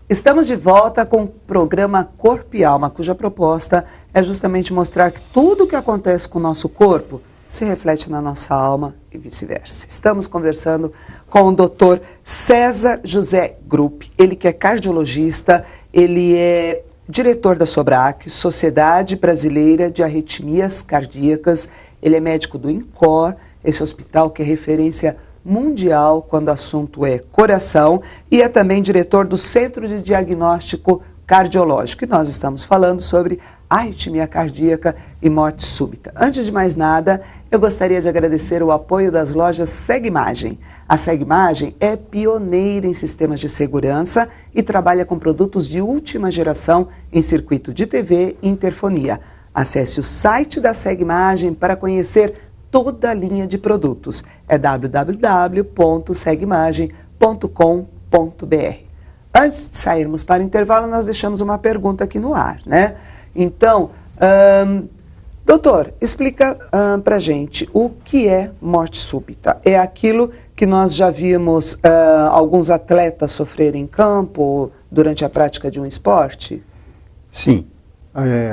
Estamos de volta com o programa Corpo e Alma, cuja proposta é justamente mostrar que tudo o que acontece com o nosso corpo se reflete na nossa alma e vice-versa. Estamos conversando com o Dr. César José Grupp, ele que é cardiologista, ele é diretor da SOBRAC, Sociedade Brasileira de Arritmias Cardíacas, ele é médico do INCOR, esse hospital que é referência mundial quando o assunto é coração, e é também diretor do Centro de Diagnóstico Cardiológico. E nós estamos falando sobre arritmia cardíaca e morte súbita. Antes de mais nada, eu gostaria de agradecer o apoio das lojas Segmagem. A Segmagem é pioneira em sistemas de segurança e trabalha com produtos de última geração em circuito de TV e interfonia. Acesse o site da Segmagem para conhecer toda a linha de produtos. É www.segmagem.com.br. Antes de sairmos para o intervalo, nós deixamos uma pergunta aqui no ar, né? Então, doutor, explica para a gente o que é morte súbita. É aquilo que nós já vimos alguns atletas sofrerem em campo durante a prática de um esporte? Sim,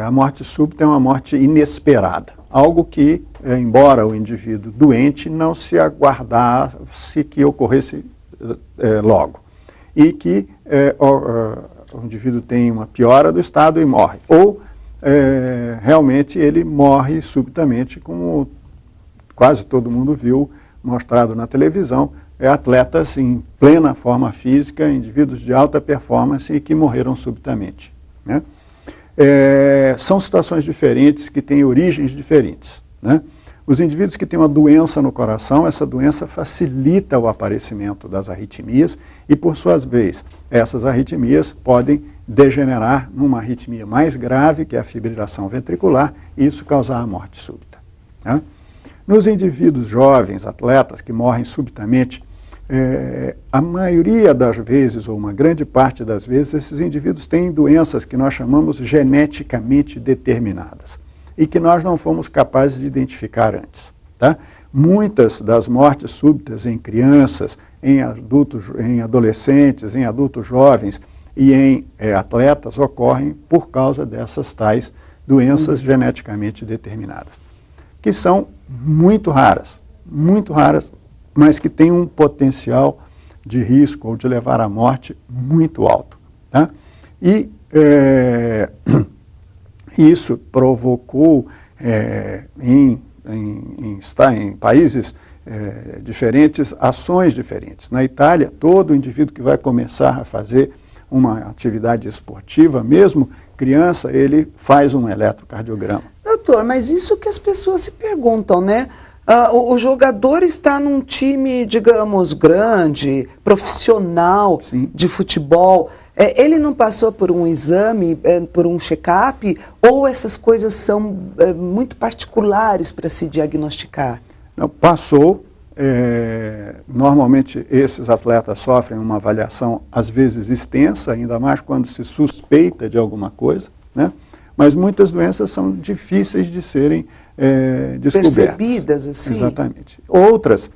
a morte súbita é uma morte inesperada. Algo que, embora o indivíduo doente, não se aguardasse que ocorresse logo. E que o indivíduo tem uma piora do estado e morre. Ou realmente ele morre subitamente, como quase todo mundo viu mostrado na televisão, atletas em plena forma física, indivíduos de alta performance e que morreram subitamente, né? São situações diferentes que têm origens diferentes, né? Os indivíduos que têm uma doença no coração, essa doença facilita o aparecimento das arritmias e, por sua vez, essas arritmias podem degenerar numa arritmia mais grave, que é a fibrilação ventricular, e isso causar a morte súbita, né? Nos indivíduos jovens, atletas, que morrem subitamente, a maioria das vezes, ou uma grande parte das vezes, esses indivíduos têm doenças que nós chamamos geneticamente determinadas e que nós não fomos capazes de identificar antes, tá? Muitas das mortes súbitas em crianças, em adultos, em adolescentes, em adultos jovens e em atletas ocorrem por causa dessas tais doenças geneticamente determinadas, que são muito raras, mas que têm um potencial de risco ou de levar à morte muito alto, tá? E isso provocou em países diferentes ações diferentes. Na Itália, todo indivíduo que vai começar a fazer uma atividade esportiva, mesmo criança, ele faz um eletrocardiograma. Doutor, mas isso que as pessoas se perguntam, né? O jogador está num time, digamos, grande, profissional, sim, de futebol. Ele não passou por um exame, por um check-up, ou essas coisas são muito particulares para se diagnosticar? Não, passou. Normalmente esses atletas sofrem uma avaliação, às vezes extensa, ainda mais quando se suspeita de alguma coisa, né? Mas muitas doenças são difíceis de serem descobertas. Percebidas, assim? Exatamente. Outras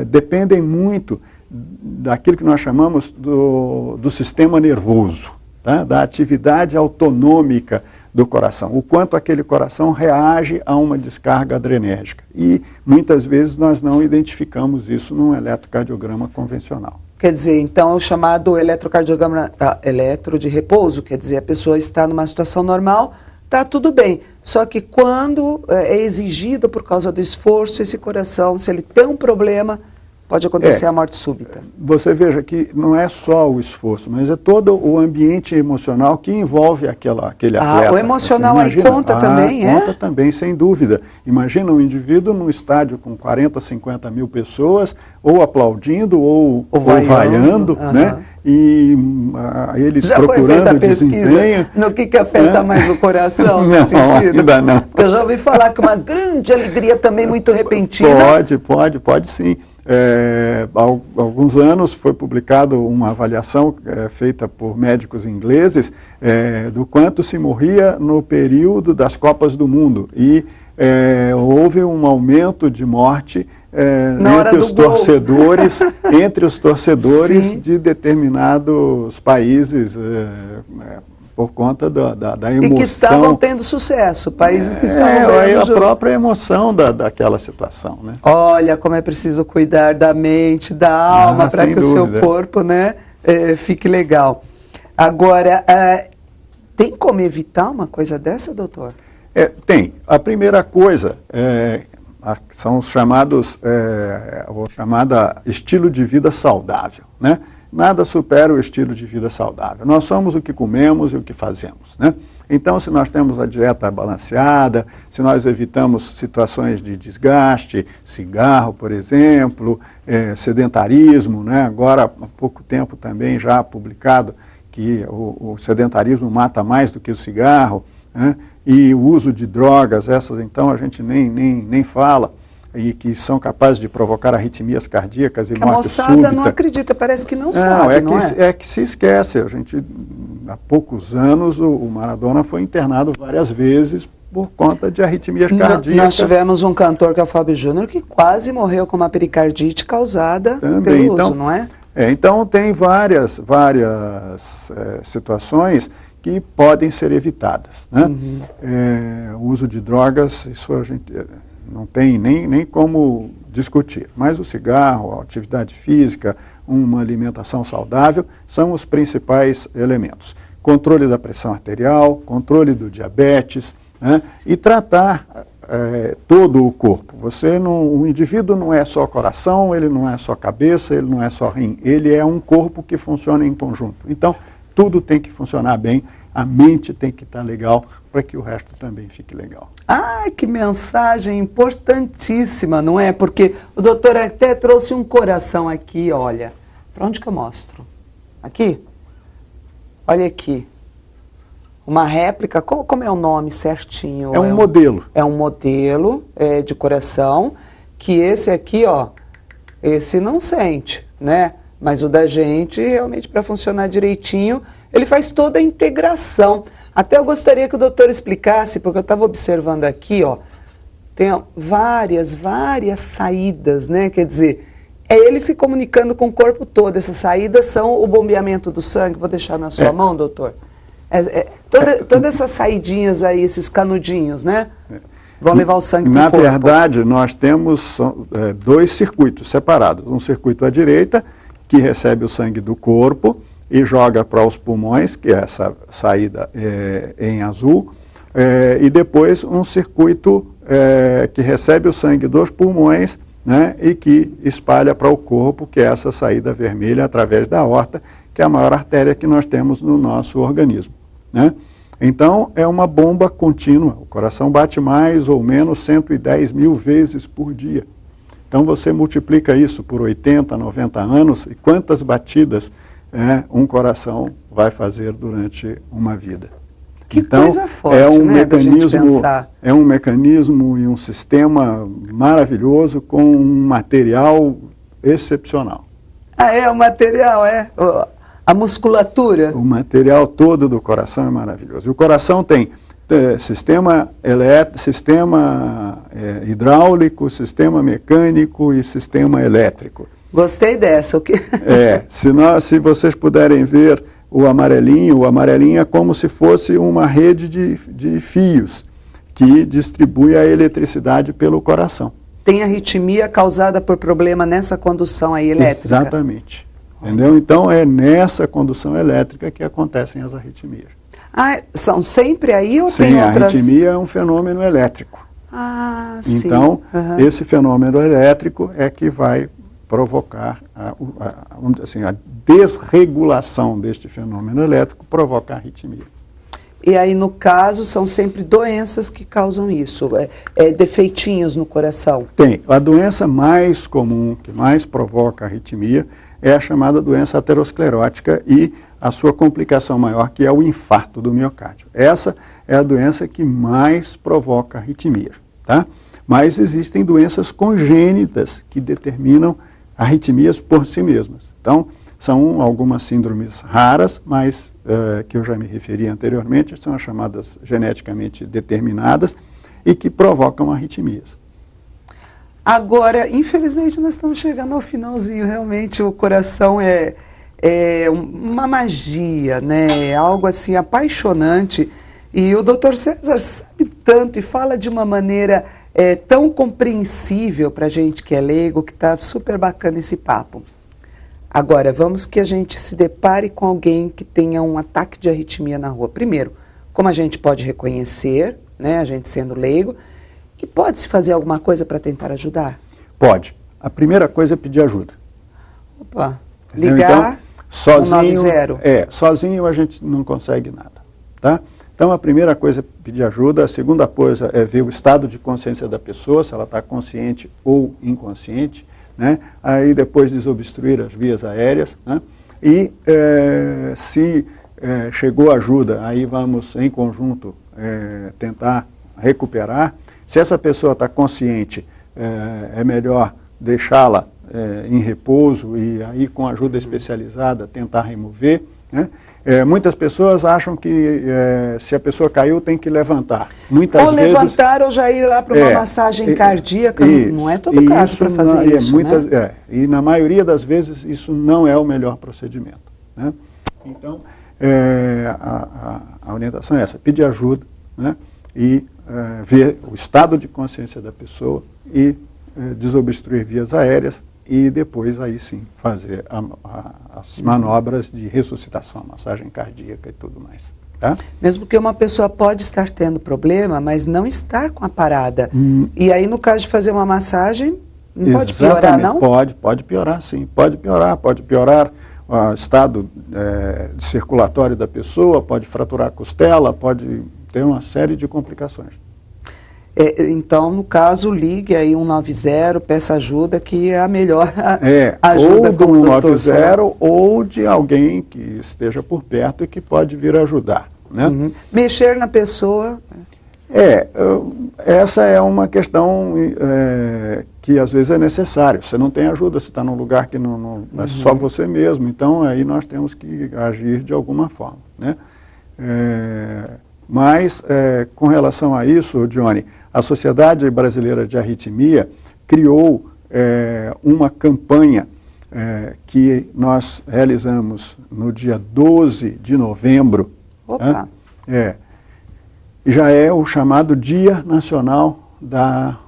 dependem muito daquilo que nós chamamos do sistema nervoso, tá? Da atividade autonômica do coração, o quanto aquele coração reage a uma descarga adrenérgica. E muitas vezes nós não identificamos isso num eletrocardiograma convencional. Quer dizer, então é o chamado eletrocardiograma eletro de repouso, quer dizer, a pessoa está numa situação normal, está tudo bem. Só que quando é exigido por causa do esforço, esse coração, se ele tem um problema, pode acontecer a morte súbita. Você veja que não é só o esforço, mas é todo o ambiente emocional que envolve aquele atleta. O emocional aí conta também, Conta também, sem dúvida. Imagina um indivíduo num estádio com 40, 50 mil pessoas, ou aplaudindo, ou vaiando, né? E eles já procurando foi feita a pesquisa desempenho. No que afeta mais o coração, nesse sentido? Ainda não. Eu já ouvi falar que uma grande alegria também muito repentina. Pode sim. Há alguns anos foi publicada uma avaliação feita por médicos ingleses do quanto se morria no período das Copas do Mundo. E houve um aumento de morte entre os torcedores Sim. de determinados países, por conta da emoção. E que estavam tendo sucesso, países que estavam ganhando. A própria emoção daquela situação, né? Olha como é preciso cuidar da mente, da alma, para que o seu corpo, né, fique legal. Agora, tem como evitar uma coisa dessa, doutor? Tem. A primeira coisa são os chamados, chamada estilo de vida saudável, né? Nada supera o estilo de vida saudável. Nós somos o que comemos e o que fazemos, né? Então, se nós temos a dieta balanceada, se nós evitamos situações de desgaste, cigarro, por exemplo, sedentarismo, né? Agora, há pouco tempo também já publicado que o sedentarismo mata mais do que o cigarro, né? E o uso de drogas, essas então a gente nem fala, e que são capazes de provocar arritmias cardíacas e morte súbita. A moçada não acredita, parece que não sabe, não é? É que se esquece. A gente, há poucos anos, o Maradona foi internado várias vezes por conta de arritmias cardíacas. Nós tivemos um cantor, que é o Fábio Júnior, que quase morreu com uma pericardite causada pelo uso, não é? Então, tem várias situações que podem ser evitadas, né? O uso de drogas, isso a gente não tem nem como discutir. Mas o cigarro, a atividade física, uma alimentação saudável, são os principais elementos. Controle da pressão arterial, controle do diabetes, né? E tratar todo o corpo. O indivíduo não é só coração, ele não é só cabeça, ele não é só rim. Ele é um corpo que funciona em conjunto. Então, tudo tem que funcionar bem, a mente tem que estar legal para que o resto também fique legal. Ah, que mensagem importantíssima, não é? Porque o doutor até trouxe um coração aqui, olha. Para onde que eu mostro? Aqui? Olha aqui. Uma réplica, como é o nome certinho? É um modelo. É um modelo de coração, que esse aqui, ó, esse não sente, né? Mas o da gente, realmente, para funcionar direitinho, ele faz toda a integração. Até eu gostaria que o doutor explicasse, porque eu estava observando aqui, ó, tem várias saídas, né? Quer dizer, é ele se comunicando com o corpo todo. Essas saídas são o bombeamento do sangue. Vou deixar na sua mão, doutor. Todas essas saidinhas aí, esses canudinhos, né? Vão levar o sangue para o corpo. Na verdade, nós temos dois circuitos separados. Um circuito à direita, que recebe o sangue do corpo e joga para os pulmões, que é essa saída em azul, e depois um circuito que recebe o sangue dos pulmões, né, e que espalha para o corpo, que é essa saída vermelha através da aorta, que é a maior artéria que nós temos no nosso organismo, né? Então, é uma bomba contínua. O coração bate mais ou menos 110 mil vezes por dia. Então, você multiplica isso por 80, 90 anos, e quantas batidas um coração vai fazer durante uma vida. Que coisa forte, né, da gente pensar. É um mecanismo e um sistema maravilhoso com um material excepcional. O material, a musculatura? O material todo do coração é maravilhoso. E o coração tem sistema hidráulico, sistema mecânico e sistema elétrico. Gostei dessa. Se vocês puderem ver o amarelinho é como se fosse uma rede de fios que distribui a eletricidade pelo coração. Tem arritmia causada por problema nessa condução aí elétrica? Exatamente. Entendeu? Então, é nessa condução elétrica que acontecem as arritmias. São sempre aí ou sim, tem outras? A arritmia é um fenômeno elétrico. Sim. Então, esse fenômeno elétrico é que vai provocar, a desregulação deste fenômeno elétrico provoca a arritmia. E aí, no caso, são sempre doenças que causam isso, defeitinhos no coração? Tem. A doença mais comum, que mais provoca arritmia, é a chamada doença aterosclerótica e a sua complicação maior, que é o infarto do miocárdio. Essa é a doença que mais provoca arritmias, tá? Mas existem doenças congênitas que determinam arritmias por si mesmas. Então, são algumas síndromes raras, mas que eu já me referi anteriormente, são as chamadas geneticamente determinadas, e que provocam arritmias. Agora, infelizmente, nós estamos chegando ao finalzinho. Realmente, o coração é uma magia, né? É algo assim apaixonante. E o Dr. César sabe tanto e fala de uma maneira tão compreensível para a gente que é leigo, que está super bacana esse papo. Agora, vamos que a gente se depare com alguém que tenha um ataque de arritmia na rua. Primeiro, como a gente pode reconhecer, né, a gente sendo leigo, e pode-se fazer alguma coisa para tentar ajudar? Pode. A primeira coisa é pedir ajuda. Opa, ligar, então, sozinho, 190. Sozinho a gente não consegue nada, tá? Então a primeira coisa é pedir ajuda, a segunda coisa é ver o estado de consciência da pessoa, se ela está consciente ou inconsciente, né? Aí depois desobstruir as vias aéreas, né? E se chegou ajuda, aí vamos em conjunto tentar recuperar. Se essa pessoa está consciente, é melhor deixá-la em repouso e aí com ajuda especializada tentar remover, né? Muitas pessoas acham que se a pessoa caiu tem que levantar. Muitas ou vezes, levantar ou já ir lá para uma massagem cardíaca, não é todo caso para fazer isso, né? E na maioria das vezes isso não é o melhor procedimento, né? Então, a orientação é essa, pedir ajuda, né? E ver o estado de consciência da pessoa e desobstruir vias aéreas e depois aí sim fazer as manobras de ressuscitação, massagem cardíaca e tudo mais. Tá? Mesmo que uma pessoa pode estar tendo problema, mas não estar com a parada. E aí no caso de fazer uma massagem, não pode piorar, não? Pode piorar sim, pode piorar o estado circulatório da pessoa, pode fraturar a costela, pode ter uma série de complicações. Então, no caso, ligue aí 190, peça ajuda, que é a melhor ajuda. Ou do 190 ou de alguém que esteja por perto e que pode vir ajudar, né? Uhum. Mexer na pessoa. Essa é uma questão que às vezes é necessário. Você não tem ajuda, você está num lugar que não é só você mesmo, então aí nós temos que agir de alguma forma, né? Mas, com relação a isso, Johnny, a Sociedade Brasileira de Arritmia criou uma campanha que nós realizamos no dia 12 de novembro. Opa! Já é o chamado Dia Nacional da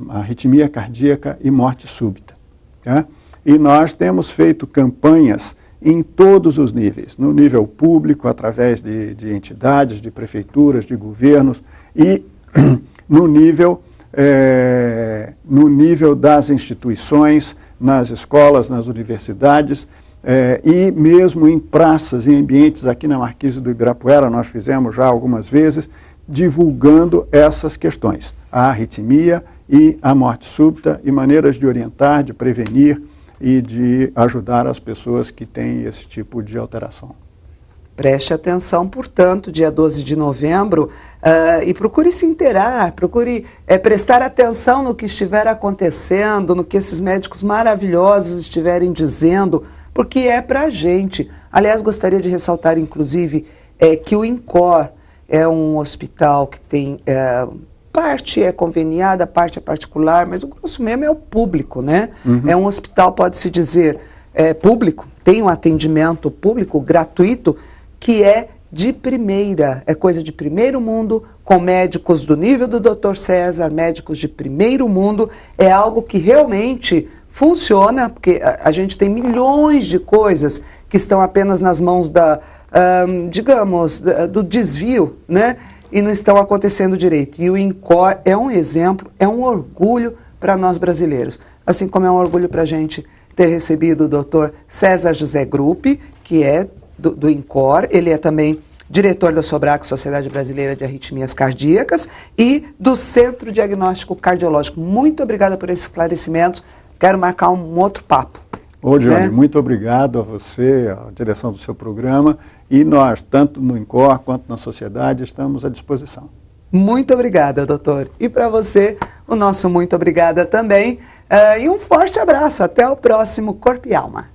Arritmia Cardíaca e Morte Súbita. Tá? E nós temos feito campanhas em todos os níveis, no nível público, através de entidades, de prefeituras, de governos, e no nível das instituições, nas escolas, nas universidades, e mesmo em praças e ambientes aqui na Marquise do Ibirapuera, nós fizemos já algumas vezes, divulgando essas questões, a arritmia e a morte súbita, e maneiras de orientar, de prevenir, e de ajudar as pessoas que têm esse tipo de alteração. Preste atenção, portanto, dia 12 de novembro, e procure se inteirar, procure prestar atenção no que estiver acontecendo, no que esses médicos maravilhosos estiverem dizendo, porque é para a gente. Aliás, gostaria de ressaltar, inclusive, que o INCOR é um hospital que tem... parte é conveniada, parte é particular, mas o grosso mesmo é o público, né? Uhum. É um hospital, pode-se dizer, público, tem um atendimento público gratuito, que é de primeira, é coisa de primeiro mundo, com médicos do nível do Dr. César, médicos de primeiro mundo, é algo que realmente funciona, porque a gente tem milhões de coisas que estão apenas nas mãos do desvio, né? E não estão acontecendo direito. E o INCOR é um exemplo, é um orgulho para nós brasileiros. Assim como é um orgulho para a gente ter recebido o Dr. César José Gruppi, que é do INCOR, ele é também diretor da SOBRAC, Sociedade Brasileira de Arritmias Cardíacas, e do Centro Diagnóstico Cardiológico. Muito obrigada por esses esclarecimentos. Quero marcar um outro papo. Ô, Johnny, muito obrigado a você, a direção do seu programa, e nós, tanto no INCOR quanto na sociedade, estamos à disposição. Muito obrigada, doutor. E para você, o nosso muito obrigada também. E um forte abraço. Até o próximo Corpo e Alma.